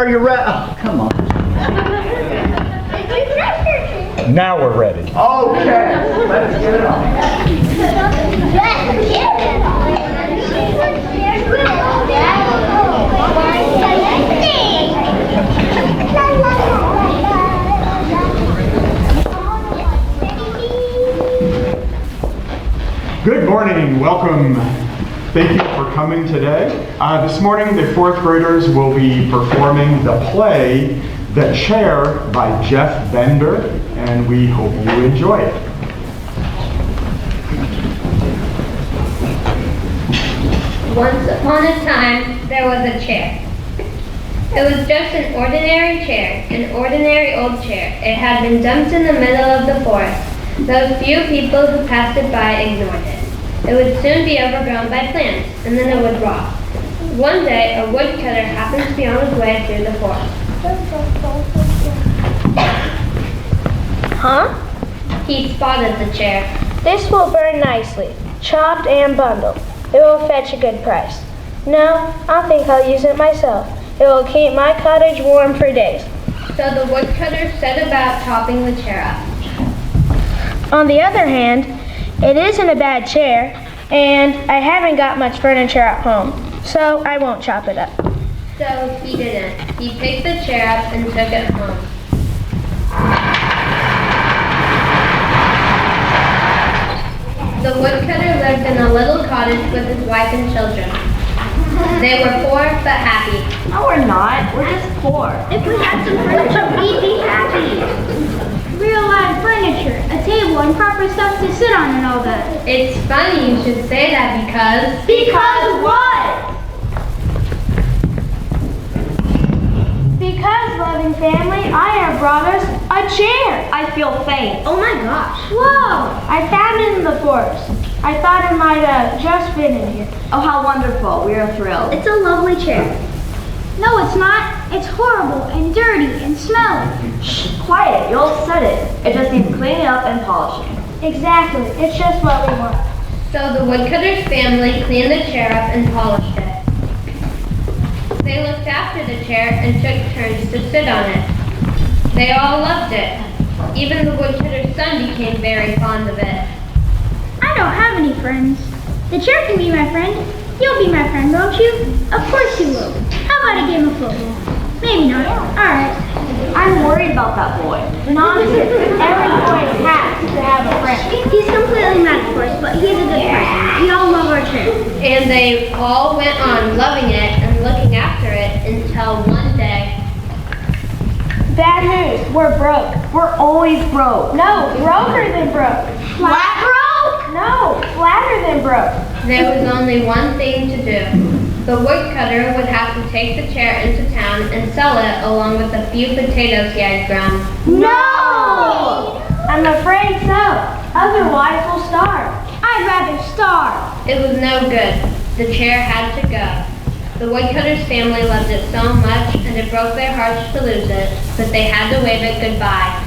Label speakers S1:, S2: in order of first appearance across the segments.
S1: are you ready? Oh, come on. Now we're ready. Okay, let's get it on. Good morning, welcome. Thank you for coming today. This morning the fourth graders will be performing the play The Chair by Geoff Bamber, and we hope you enjoy it.
S2: Once upon a time, there was a chair. It was just an ordinary chair, an ordinary old chair. It had been dumped in the middle of the forest. Those few people who passed it by ignored it. It would soon be overgrown by plants, and then it would rot. One day, a woodcutter happened to be on his way through the forest.
S3: Huh?
S2: He spotted the chair.
S3: This will burn nicely, chopped and bundled. It will fetch a good price. No, I think I'll use it myself. It will keep my cottage warm for days.
S2: So the woodcutter set about chopping the chair up.
S3: On the other hand, it isn't a bad chair, and I haven't got much furniture at home, so I won't chop it up.
S2: So he didn't. He picked the chair up and took it home. The woodcutter lived in a little cottage with his wife and children. They were poor but happy.
S4: No, we're not. We're just poor.
S5: If we had some furniture, we'd be happy. Real live furniture, a table, and proper stuff to sit on and all that.
S2: It's funny you should say that because...
S5: Because what?
S3: Because, loving family, I have brought us a chair.
S4: I feel faint.
S5: Oh my gosh.
S3: Whoa! I found it in the forest. I thought it might have just been in here.
S4: Oh, how wonderful. We are thrilled.
S5: It's a lovely chair. No, it's not. It's horrible and dirty and smelly.
S4: Shh, quiet. You'll upset it. It just needs cleaning up and polishing.
S3: Exactly. It's just what we want.
S2: So the woodcutter's family cleaned the chair up and polished it. They looked after the chair and took turns to sit on it. They all loved it. Even the woodcutter's son became very fond of it.
S5: I don't have any friends. The chair can be my friend. You'll be my friend, won't you? Of course you will. How about a game of football? Maybe not. Alright.
S4: I'm worried about that boy.
S3: Nonsense. Every boy has to have a friend.
S5: He's completely mad, of course, but he's a good person. We all love our chair.
S2: And they all went on loving it and looking after it until one day.
S3: Bad news. We're broke.
S4: We're always broke.
S3: No, broker than broke.
S5: Flat broke?
S3: No, flatter than broke.
S2: There was only one thing to do. The woodcutter would have to take the chair into town and sell it along with the few potatoes he had grown.
S3: No! I'm afraid so. Otherwise we'll starve.
S5: I'd rather starve.
S2: It was no good. The chair had to go. The woodcutter's family loved it so much and it broke their hearts to lose it, but they had to wave it goodbye.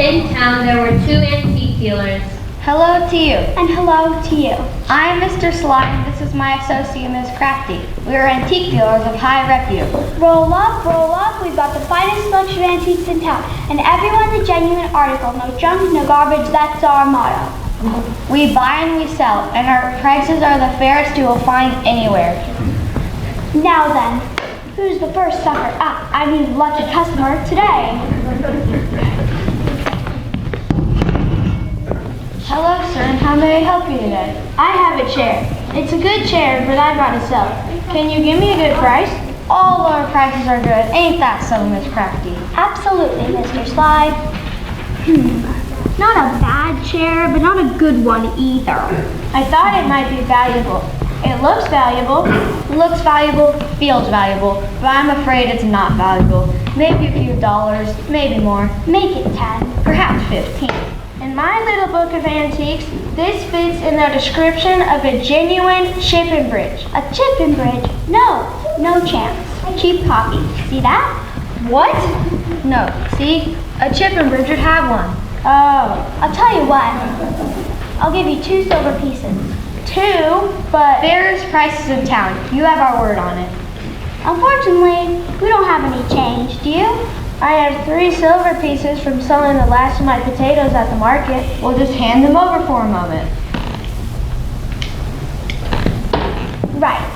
S2: In town, there were two antique dealers.
S6: Hello to you.
S5: And hello to you.
S6: I'm Mr. Sly, and this is my associate, Ms. Crafty. We are antique dealers of high repute.
S5: Roll up, we've got the finest bunch of antiques in town. And everyone's a genuine article. No junk, no garbage, that's our motto.
S6: We buy and we sell, and our prices are the fairest you will find anywhere.
S5: Now then, who's the first sucker? Lucky customer today.
S6: Hello, sir, and how may I help you today?
S3: I have a chair. It's a good chair, but I've got to sell it. Can you give me a good price?
S6: All our prices are good. Ain't that so, Miss Crafty?
S5: Absolutely, Mr. Sly. Not a bad chair, but not a good one either.
S3: I thought it might be valuable. It looks valuable.
S6: Looks valuable, feels valuable, but I'm afraid it's not valuable. Maybe a few dollars, maybe more.
S5: Make it 10.
S6: Perhaps 15.
S3: In my little book of antiques, this fits in the description of a genuine chipping bridge.
S5: A chipping bridge? No, no chance. Cheap copy. See that?
S3: What? No, see? A chipping bridge would have one.
S5: Oh, I'll tell you what. I'll give you 2 silver pieces. 2, but
S3: Fairest prices in town. You have our word on it.
S5: unfortunately, we don't have any change, do you?
S3: I have 3 silver pieces from selling the last of my potatoes at the market. We'll just hand them over for a moment.
S5: Right.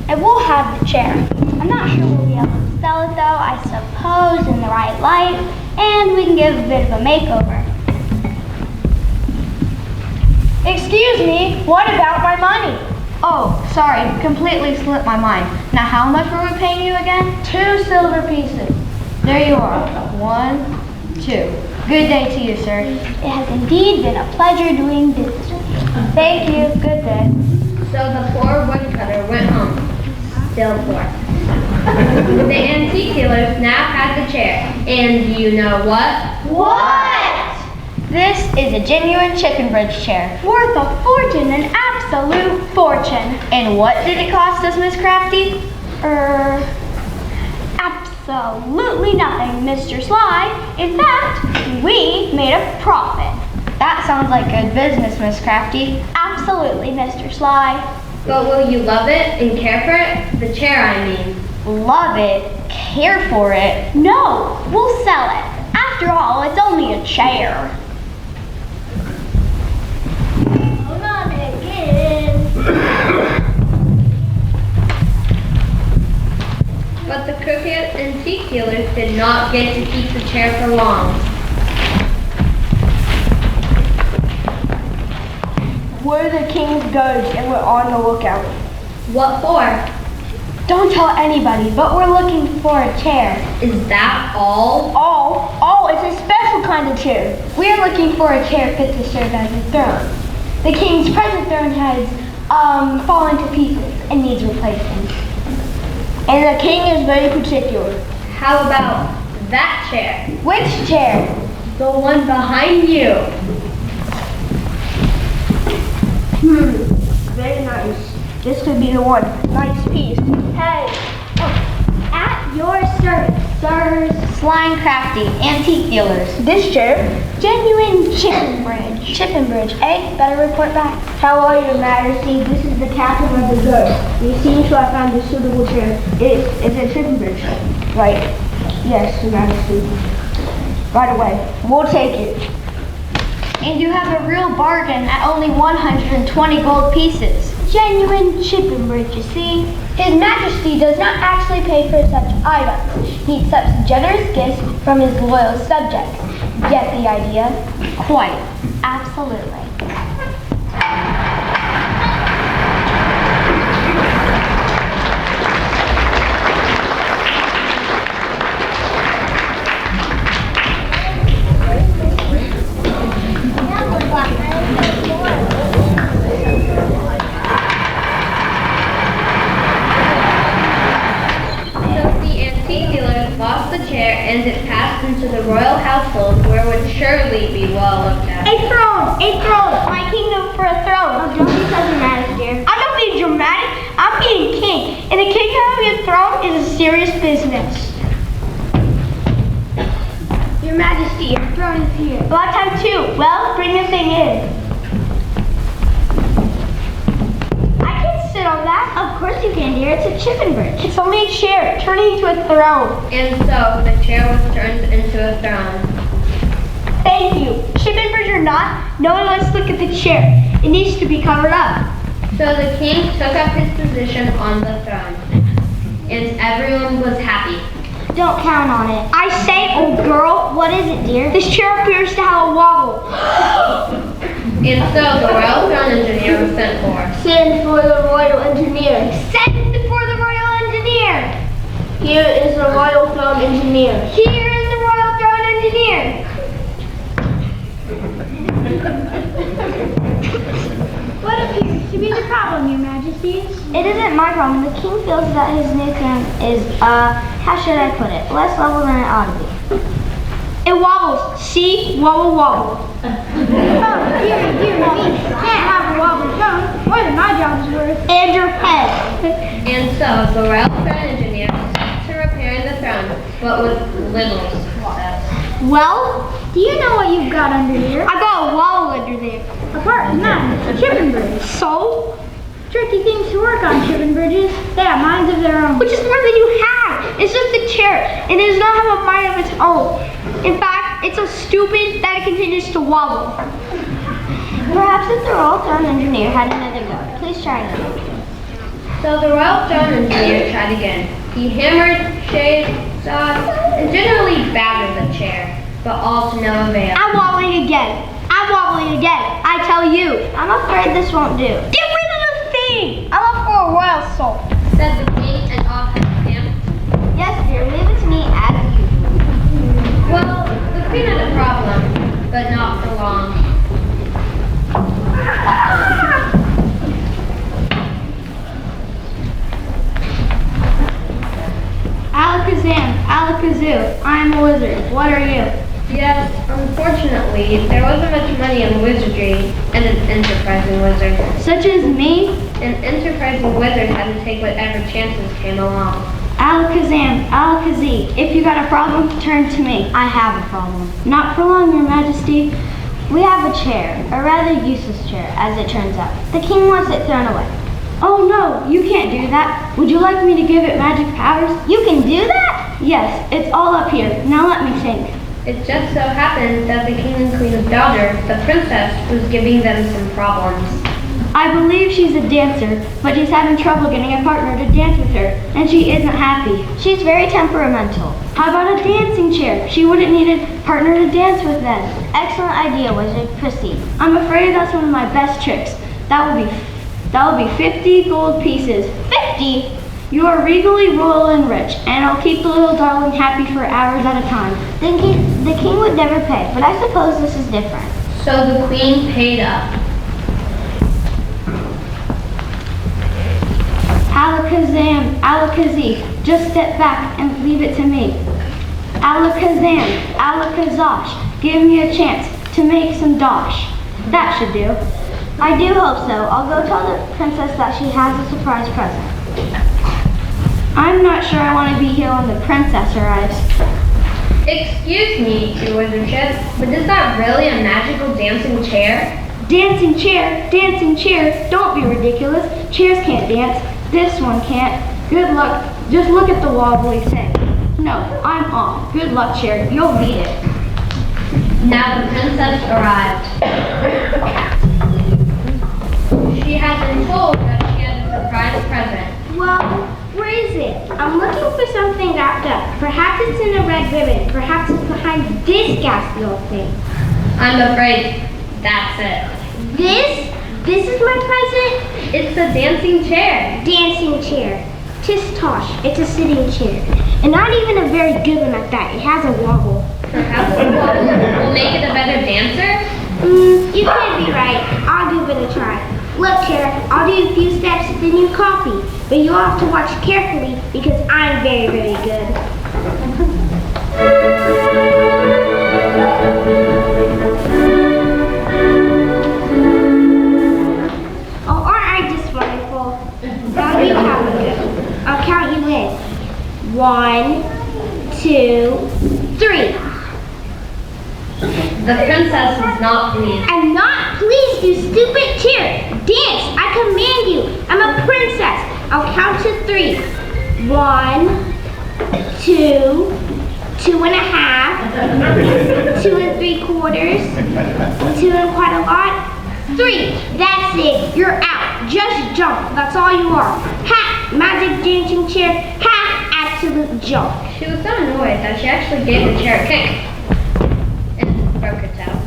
S5: And we'll have the chair. I'm not sure we'll be able to sell it though, I suppose, in the right light, and we can give a bit of a makeover.
S3: Excuse me, what about my money? Oh, sorry, completely slipped my mind. Now how much were we paying you again? 2 silver pieces. There you are. 1, 2. Good day to you, sir.
S5: It has indeed been a pleasure doing business with you.
S3: Thank you. Good day.
S2: So the poor woodcutter went home, still poor. The antique dealers now had the chair, and you know what?
S3: What? This is a genuine chipping bridge chair.
S5: Worth a fortune, an absolute fortune.
S3: And what did it cost us, Miss Crafty?
S5: Absolutely nothing, Mr. Sly. In fact, we made a profit.
S3: That sounds like good business, Miss Crafty.
S5: Absolutely, Mr. Sly.
S2: But will you love it and care for it? The chair, I mean.
S3: Love it, care for it.
S5: No, we'll sell it. After all, it's only a chair. Hold on again.
S2: But the crooked antique dealers did not get to keep the chair for long.
S3: We're the king's goods and we're on the lookout.
S2: What for?
S3: Don't tell anybody, but we're looking for a chair.
S2: Is that all?
S3: Oh, it's a special kind of chair. We're looking for a chair fit to serve as a throne. The king's present throne has fallen to pieces and needs replacement. And the king is very particular.
S2: How about that chair?
S3: Which chair?
S2: The one behind you.
S3: Very nice. This could be the one. Nice piece. Hey.
S5: At your service, sirs.
S3: Sly and Crafty, antique dealers. This chair?
S5: Genuine chipping bridge.
S3: Chipping bridge, eh? Better report back.
S7: How are you, Majesty? This is the captain of the goods. We seem to have found a suitable chair. It's a chipping bridge.
S3: Right.
S7: Yes, Your Majesty.
S3: Right away. We'll take it. And you have a real bargain at only 120 gold pieces.
S5: Genuine chipping bridge, you see?
S3: His Majesty does not actually pay for such items. He accepts generous gifts from his loyal subjects. Get the idea?
S5: Quite. Absolutely.
S2: Lost the chair and it passed into the royal household where it would surely be well looked at.
S5: A throne! My kingdom for a throne!
S7: Oh, don't be so dramatic, dear.
S5: I'm not being dramatic, I'm being king. And a king having a throne is a serious business.
S7: Your Majesty, your throne is here.
S5: About time too. Well, bring the thing in. I can sit on that.
S7: Of course you can, dear. It's a chipping bridge.
S5: It's only a chair, turning into a throne.
S2: And so the chair was turned into a throne.
S5: Thank you. Chipping bridge or not, no one wants to look at the chair. It needs to be covered up.
S2: So the king took up his position on the throne, and everyone was happy.
S7: Don't count on it.
S5: I say, old girl,
S7: What is it, dear?
S5: this chair appears to have a wobble.
S2: And so the royal throne engineer was sent for.
S7: Send for the royal engineer.
S5: Send for the royal engineer.
S7: Here is the royal throne engineer.
S5: Here is the royal throne engineer. What appears to be the problem, Your Majesties?
S7: It isn't my problem. The king feels that his new throne is, how should I put it, less level than it ought to be.
S3: It wobbles. See? Wobble, wobble.
S5: Oh, dear me. Can't have a wobbly phone. More than my job is worth.
S3: And your head.
S2: And so the royal throne engineer set to repairing the throne, but with little success.
S3: Well,
S5: Do you know what you've got under here?
S3: I got a wobble under there.
S5: Apart from that, it's a chipping bridge.
S3: So?
S5: Tricky things to work on, chipping bridges. They have minds of their own.
S3: Which is more than you have. It's just a chair. It does not have a mind of its own. In fact, it's so stupid that it continues to wobble. Perhaps if the royal throne engineer had another go. Please try again.
S2: So the royal throne engineer tried again. He hammered, shaved, sawed, and generally battered the chair, but all to no avail.
S3: I'm wobbling again. I tell you. I'm afraid this won't do. Get rid of the thing. I'm up for a royal soul.
S2: Said the king, and off he stamped.
S3: Yes, dear. Leave it to me as usual.
S2: Well, the queen had a problem, but not for long.
S3: Alakazam, Alakazoo. I'm a wizard. What are you?
S2: Yes, unfortunately, there wasn't much money in wizardry, and an enterprising wizard.
S3: Such as me?
S2: An enterprising wizard had to take whatever chances came along.
S3: Alakazam, Alakazee. If you got a problem, turn to me. I have a problem. Not for long, Your Majesty. We have a chair, a rather useless chair, as it turns out. The king wants it thrown away. Oh no, you can't do that. Would you like me to give it magic powers? You can do that? Yes, it's all up here. Now let me think.
S2: It just so happened that the king and queen of Dodger, the princess, was giving them some problems.
S3: I believe she's a dancer, but she's having trouble getting a partner to dance with her, and she isn't happy. She's very temperamental. How about a dancing chair? She wouldn't need a partner to dance with then. Excellent idea, wizard. Proceed. I'm afraid that's one of my best tricks. That will be 50 gold pieces. 50? You are regally royal and rich, and I'll keep the little darling happy for hours at a time. The king would never pay, but I suppose this is different.
S2: So the queen paid up.
S3: Alakazam, Alakazee, just step back and leave it to me. Alakazam, Alakazosh, give me a chance to make some dosh. That should do. I do hope so. I'll go tell the princess that she has a surprise present. I'm not sure I want to be here when the princess arrives.
S2: Excuse me, your wizardship, but is that really a magical dancing chair?
S3: Dancing chair, don't be ridiculous. Chairs can't dance. This one can't. Good luck. Just look at the wobbly thing. No, I'm off. Good luck, chair. You'll beat it.
S2: Now the princess arrived. She had been told that she had a surprise present.
S3: Well, where is it? I'm looking for something wrapped up. Perhaps it's in a red ribbon. Perhaps it's behind this ghastly old thing.
S2: I'm afraid that's it.
S3: This? This is my present?
S2: It's the dancing chair.
S3: Dancing chair. Tis tosh. It's a sitting chair. And not even a very good one at that. It has a wobble.
S2: Perhaps the wobble will make it a better dancer?
S3: You can't be right. I'll give it a try. Look, chair, I'll do a few steps and then you copy. But you'll have to watch carefully because I'm very, very good. Oh, aren't I just wonderful? Now you have a go. I'll count you in. 1, 2, 3.
S2: The princess is not pleased.
S3: I'm not pleased, you stupid chair. Dance, I command you. I'm a princess. I'll count to 3. 1, 2, 2.5, 2 3/4, 2 and quite a lot, 3. That's it. You're out. Just jump. That's all you are. Ha! Magic dancing chair. Ha! Absolute jump.
S2: She was so annoyed that she actually gave the chair a kick and broke her toe.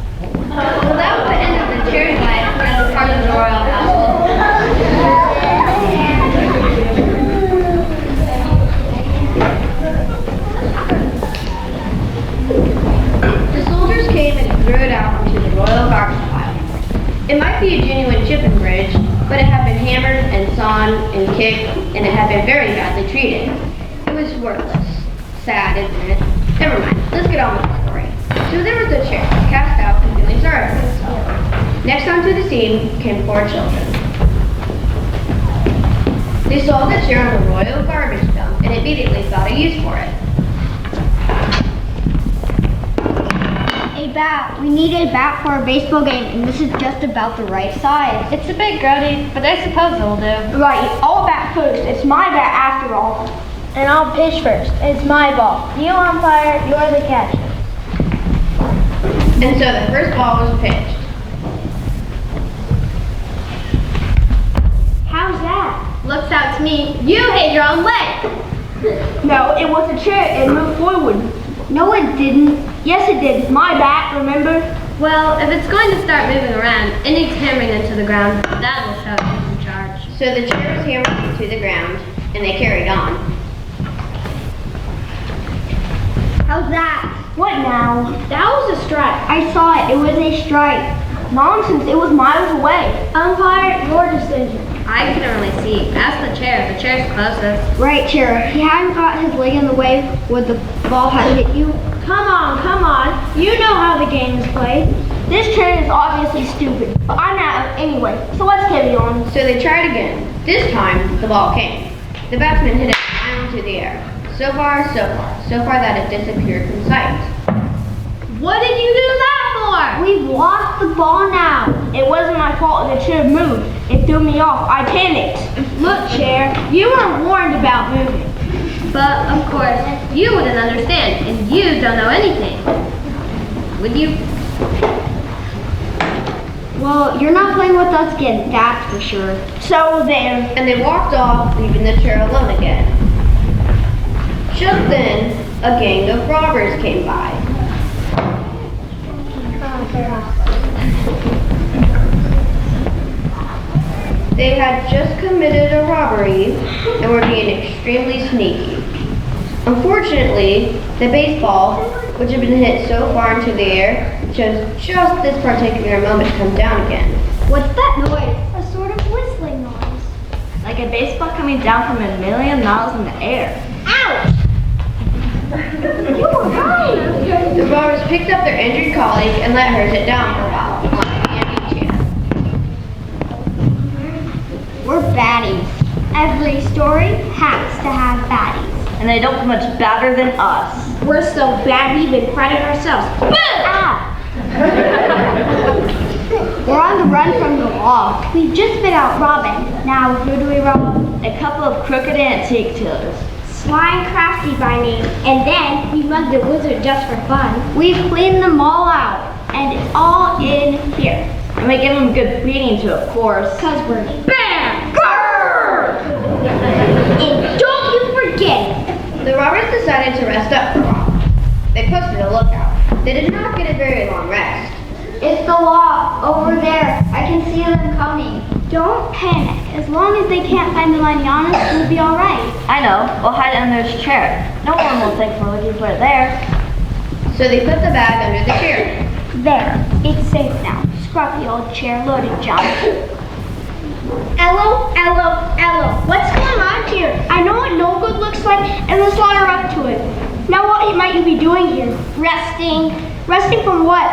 S2: Well, that was the end of the chair's life as a part of the royal household.
S4: The soldiers came and threw it out onto the royal garbage pile. It might be a genuine chipping bridge, but it had been hammered and sawn and kicked, and it had been very badly treated. It was worthless. Sad, isn't it? Never mind. Let's get on with the story. So there was the chair, cast out and feeling sorry for himself. Next onto the scene came 4 children. They saw the chair on the royal garbage dump and immediately thought a use for it.
S3: A bat. We need a bat for a baseball game, and this is just about the right size.
S6: It's a bit grody, but I suppose it'll do.
S7: Right, I'll bat first. It's my bat after all.
S5: And I'll pitch first. It's my ball. You umpire, you're the catcher.
S4: And so the first ball was pitched.
S7: How's that?
S4: Looks out to me, you hit your own leg.
S7: No, it was a chair. It moved forward. No, it didn't. Yes, it did. My bat, remember?
S6: Well, if it's going to start moving around, it needs hammering into the ground. That will show who's in charge.
S4: So the chair was hammered into the ground, and they carried on.
S7: How's that? What now?
S5: That was a strike.
S7: I saw it. It was a strike. Nonsense. It was miles away.
S5: Umpire, your decision.
S6: I couldn't really see. Ask the chair. The chair's closest.
S7: Right, chair. He hadn't got his leg in the way where the ball had hit you.
S5: Come on, come on. You know how the game is played.
S7: This chair is obviously stupid, but I'm out anyway, so let's carry on.
S4: So they tried again. This time, the ball came. The batsman hit it high into the air. So far that it disappeared from sight.
S6: What did you do that for?
S7: We've lost the ball now. It wasn't my fault the chair moved. It threw me off. I panicked.
S5: Look, Chair, you were warned about moving.
S6: But, of course, you wouldn't understand, and you don't know anything. Would you?
S7: Well, you're not playing with us again, that's for sure. So there.
S4: And they walked off, leaving the chair alone again. Just then, a gang of robbers came by. They had just committed a robbery and were being extremely sneaky. Unfortunately, the baseball, which had been hit so far into the air, chose just this particular moment to come down again.
S7: What's that noise?
S5: A sort of whistling noise.
S3: Like a baseball coming down from a million miles in the air.
S7: Ouch! You were right.
S4: The robbers picked up their injured colleague and let her sit down for a while on a empty chair.
S7: We're baddies. Every story has to have baddies.
S3: And they don't come much badder than us.
S5: We're so bad we even cried it ourselves.
S7: Ah! We're on the run from the law. We've just been out robbing. Now, who do we rob?
S3: A couple of crooked antique dealers.
S7: Sly and Crafty by name. And then
S5: We mugged a wizard just for fun.
S7: we've cleaned them all out. And it's all in here.
S3: And we give them a good beating too, of course.
S5: Cause we're
S7: Bam! Grrr! And don't you forget it.
S4: The robbers decided to rest up for a while. They posted a lookout. They did not get a very long rest.
S7: It's the law over there. I can see them coming. Don't panic. As long as they can't find the money on us, we'll be all right.
S3: I know. We'll hide it under this chair. No one will think we're looking for it there.
S4: So they put the bag under the chair.
S7: There. It's safe now. Scruffy old chair loaded, John. Ello. What's going on here? I know what no good looks like, and let's let her up to it. Now what might you be doing here? Resting. Resting from what?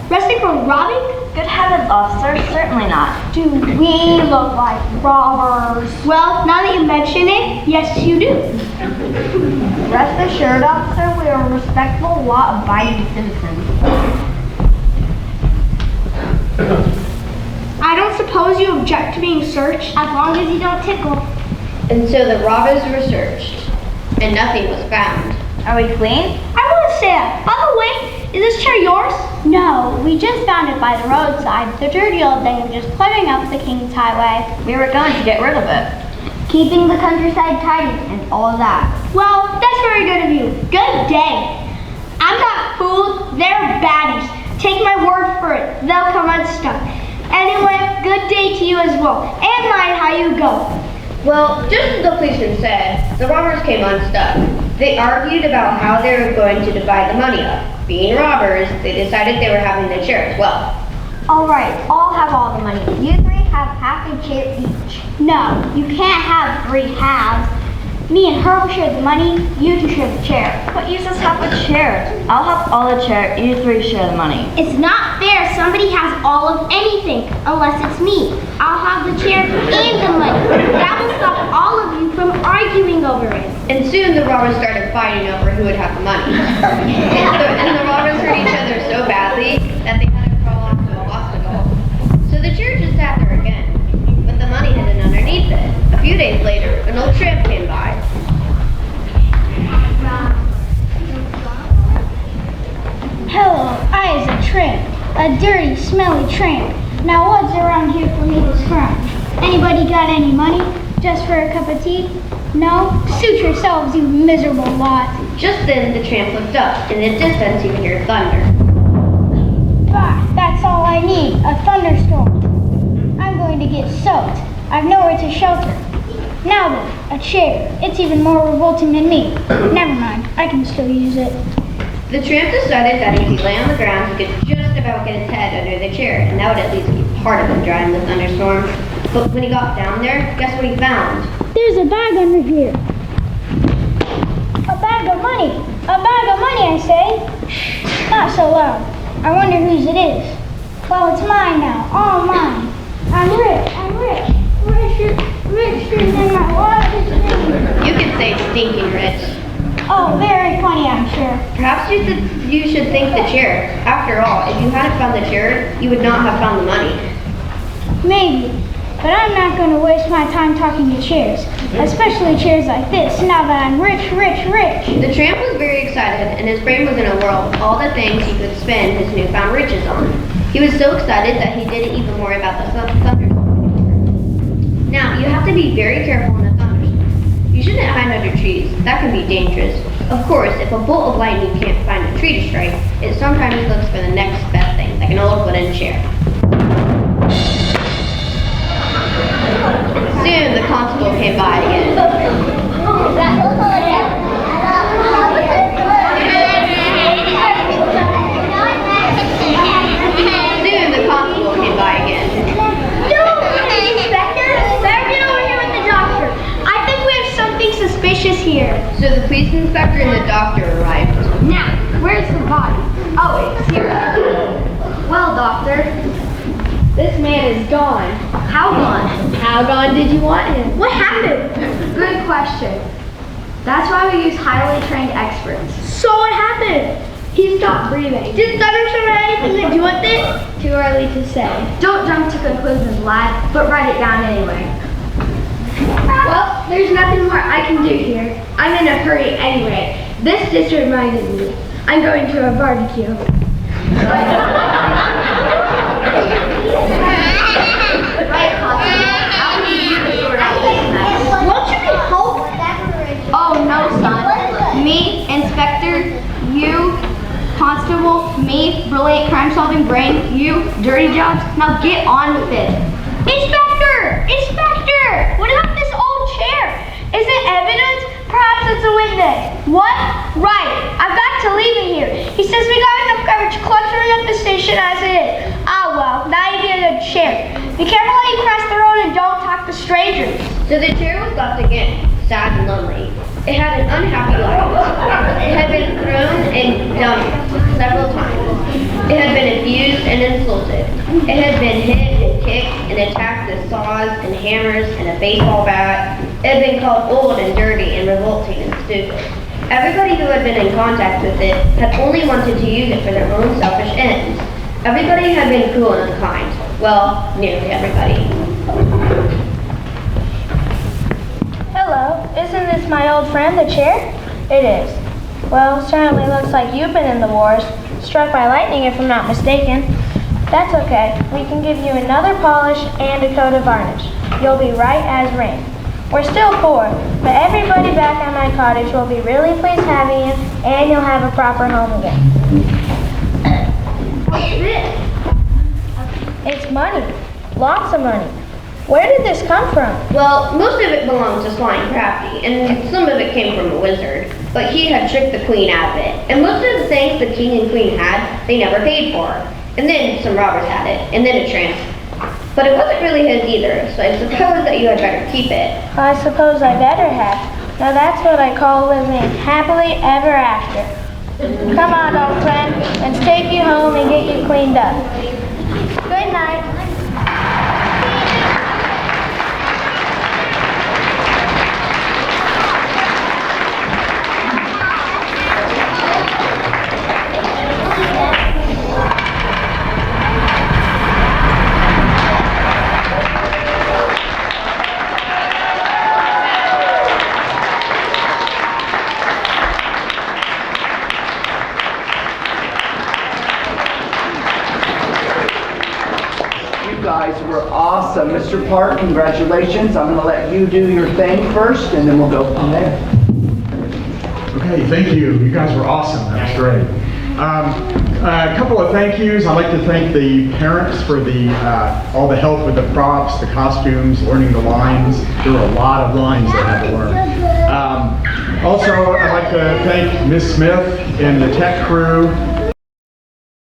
S7: Resting from robbing?
S3: Good heavens, officer. Certainly not.
S7: Do we look like robbers? Well, now that you mention it, yes you do.
S3: Rest assured, officer, we are a respectable, law-abiding citizens.
S7: I don't suppose you object to being searched as long as you don't tickle.
S4: And so the robbers were searched, and nothing was found.
S3: Are we clean?
S7: I want to say that. By the way, is this chair yours?
S5: No, we just found it by the roadside. The dirty old thing of just climbing up the King's Highway.
S3: We were going to get rid of it.
S7: Keeping the countryside tidy and all of that. Well, that's very good of you. Good day. I'm not fooled. They're baddies. Take my word for it. They'll come unstuck. Anyway, good day to you as well. And mind how you go.
S4: Well, just as the policeman said, the robbers came unstuck. They argued about how they were going to divide the money up. Being robbers, they decided they were having the chair as well.
S7: All right, I'll have all the money. You three have half a chair each. No, you can't have 3 halves.
S5: Me and her will share the money, you two share the chair.
S3: But you just have a chair. I'll have all the chair, you three share the money.
S7: It's not fair somebody has all of anything, unless it's me. I'll have the chair and the money. That will stop all of you from arguing over it.
S4: And soon the robbers started fighting over who would have the money. and the robbers hurt each other so badly that they had to crawl off to the hospital. So the chair just sat there again, with the money hidden underneath it. A few days later, an old tramp came by.
S5: Hello, I is a tramp. A dirty, smelly tramp. Now what's around here for me to scrounge? Anybody got any money? Just for a cup of tea? No? Suit yourselves, you miserable lot.
S4: Just then, the tramp looked up. In the distance, he could hear thunder.
S5: Bah, that's all I need, a thunderstorm. I'm going to get soaked. I've nowhere to shelter. Now then, a chair. It's even more revolting than me. Never mind, I can still use it.
S4: The tramp decided that if he lay on the ground, he could just about get his head under the chair, and that would at least keep part of him dry in the thunderstorm. But when he got down there, guess what he found?
S5: There's a bag under here. A bag of money. A bag of money, I say. Not so loud. I wonder whose it is. Well, it's mine now. All mine. I'm rich. I'm rich. Richer than my wildest dreams.
S4: You could say stinking rich.
S5: Oh, very funny, I'm sure.
S4: Perhaps you should thank the chair. After all, if you hadn't found the chair, you would not have found the money.
S5: Maybe. But I'm not going to waste my time talking to chairs. Especially chairs like this, now that I'm rich.
S4: The tramp was very excited, and his brain was in a whirl of all the things he could spend his newfound riches on. He was so excited that he didn't even worry about the thunderstorm. Now, you have to be very careful in a thunderstorm. You shouldn't hide under trees. That can be dangerous. Of course, if a bolt of lightning can't find a tree to strike, it sometimes looks for the next best thing, like an old wooden chair. Soon, the constable came by again.
S7: Here.
S4: So the police inspector and the doctor arrived.
S7: Now, where's the body? Oh, it's here. Well, doctor, this man is gone. How gone? How gone did you want him? What happened? Good question. That's why we use highly trained experts. So what happened? He stopped breathing. Did thunderstorm have anything to do with it? Too early to say. Don't jump to conclusions, lad, but write it down anyway. Well, there's nothing more I can do here. I'm in a hurry anyway. This just reminded me. I'm going to a barbecue. Right, how do you sort out this mess? Won't you be helpful? Oh, no, son. Me, Inspector, you, Constable, me, brilliant crime-solving brain, you, dirty jobs. Now get on with it. Inspector! Inspector! What about this old chair? Is it evidence? Perhaps it's a witness. What? Right. I've got to leave it here. He says we got enough coverage cluttering up the station as it is. Ah, well, now you get a chair. Be careful how you cross the road and don't talk to strangers.
S4: So the chair was left again, sad and lonely. It had an unhappy life. It had been thrown and dumped several times. It had been abused and insulted. It had been hit and kicked and attacked with saws and hammers and a baseball bat. It had been called old and dirty and revolting and stupid. Everybody who had been in contact with it had only wanted to use it for their own selfish ends. Everybody had been cruel and unkind. Well, nearly everybody.
S5: Hello, isn't this my old friend, the chair? It is. Well, certainly looks like you've been in the wars. Struck by lightning, if I'm not mistaken. That's okay. We can give you another polish and a coat of varnish. You'll be right as rain. We're still poor, but everybody back at my cottage will be really pleased having you, and you'll have a proper home again.
S7: What's this?
S5: It's money. Lots of money. Where did this come from?
S4: Well, most of it belonged to Sly Crafty, and some of it came from a wizard. But he had tricked the queen out of it. And most of the things the king and queen had, they never paid for. And then some robbers had it, and then a tramp. But it wasn't really his either, so I suppose that you had better keep it.
S5: I suppose I better have. Now that's what I call living happily ever after. Come on, old friend. Let's take you home and get you cleaned up. Good night.
S8: Guys were awesome. Mr. Park, congratulations. I'm going to let you do your thing first, and then we'll go from there.
S1: Okay, thank you. You guys were awesome. That was great. A couple of thank yous. I'd like to thank the parents for all the help with the props, the costumes, learning the lines. There were a lot of lines they had to learn. Also, I'd like to thank Miss Smith and the tech crew